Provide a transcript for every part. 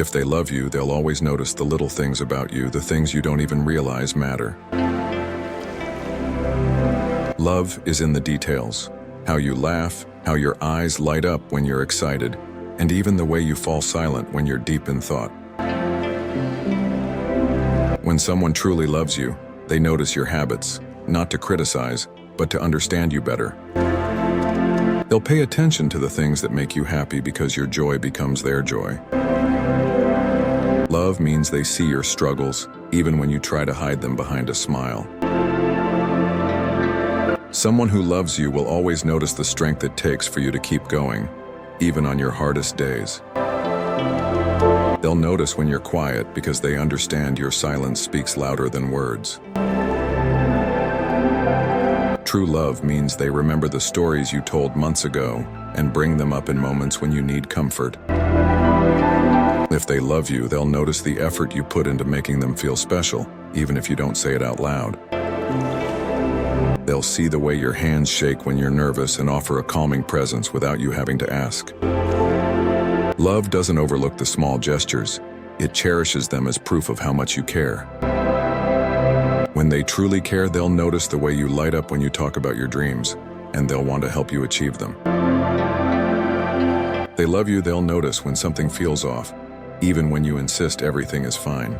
If they love you, they'll always notice the little things about you, the things you don't even realize matter. Love is in the details. How you laugh, how your eyes light up when you're excited, and even the way you fall silent when you're deep in thought. When someone truly loves you, they notice your habits, not to criticize, but to understand you better. They'll pay attention to the things that make you happy because your joy becomes their joy. Love means they see your struggles, even when you try to hide them behind a smile. Someone who loves you will always notice the strength it takes for you to keep going, even on your hardest days. They'll notice when you're quiet because they understand your silence speaks louder than words. True love means they remember the stories you told months ago and bring them up in moments when you need comfort. If they love you, they'll notice the effort you put into making them feel special, even if you don't say it out loud. They'll see the way your hands shake when you're nervous and offer a calming presence without you having to ask. Love doesn't overlook the small gestures. It cherishes them as proof of how much you care. When they truly care, they'll notice the way you light up when you talk about your dreams, and they'll want to help you achieve them. They love you, they'll notice when something feels off, even when you insist everything is fine.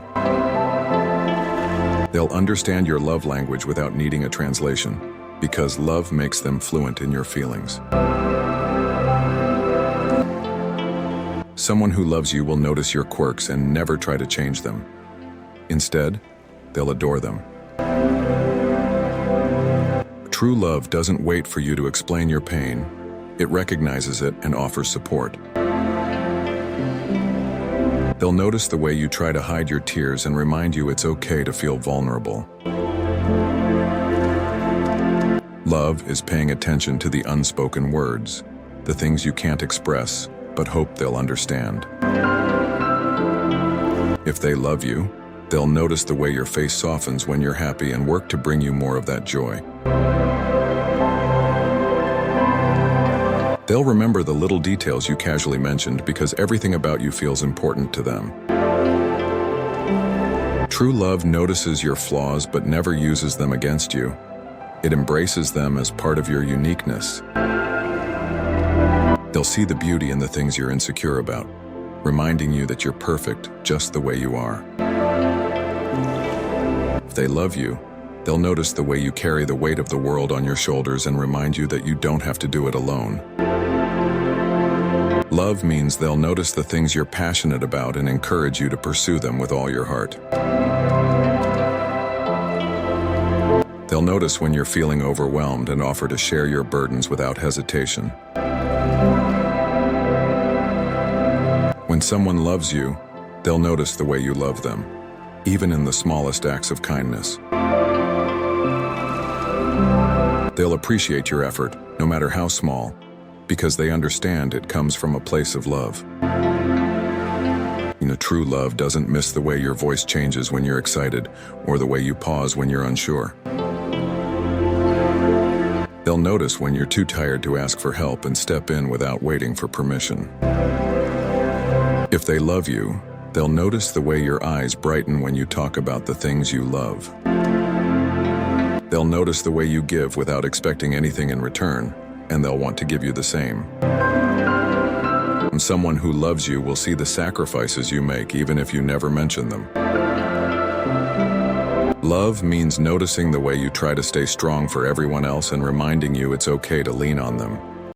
They'll understand your love language without needing a translation, because love makes them fluent in your feelings. Someone who loves you will notice your quirks and never try to change them. Instead, they'll adore them. True love doesn't wait for you to explain your pain. It recognizes it and offers support. They'll notice the way you try to hide your tears and remind you it's okay to feel vulnerable. Love is paying attention to the unspoken words, the things you can't express, but hope they'll understand. If they love you, they'll notice the way your face softens when you're happy and work to bring you more of that joy. They'll remember the little details you casually mentioned because everything about you feels important to them. True love notices your flaws but never uses them against you. It embraces them as part of your uniqueness. They'll see the beauty in the things you're insecure about, reminding you that you're perfect just the way you are. If they love you, they'll notice the way you carry the weight of the world on your shoulders and remind you that you don't have to do it alone. Love means they'll notice the things you're passionate about and encourage you to pursue them with all your heart. They'll notice when you're feeling overwhelmed and offer to share your burdens without hesitation. When someone loves you, they'll notice the way you love them, even in the smallest acts of kindness. They'll appreciate your effort, no matter how small, because they understand it comes from a place of love. True love doesn't miss the way your voice changes when you're excited, or the way you pause when you're unsure. They'll notice when you're too tired to ask for help and step in without waiting for permission. If they love you, they'll notice the way your eyes brighten when you talk about the things you love. They'll notice the way you give without expecting anything in return, and they'll want to give you the same. Someone who loves you will see the sacrifices you make even if you never mention them. Love means noticing the way you try to stay strong for everyone else and reminding you it's okay to lean on them.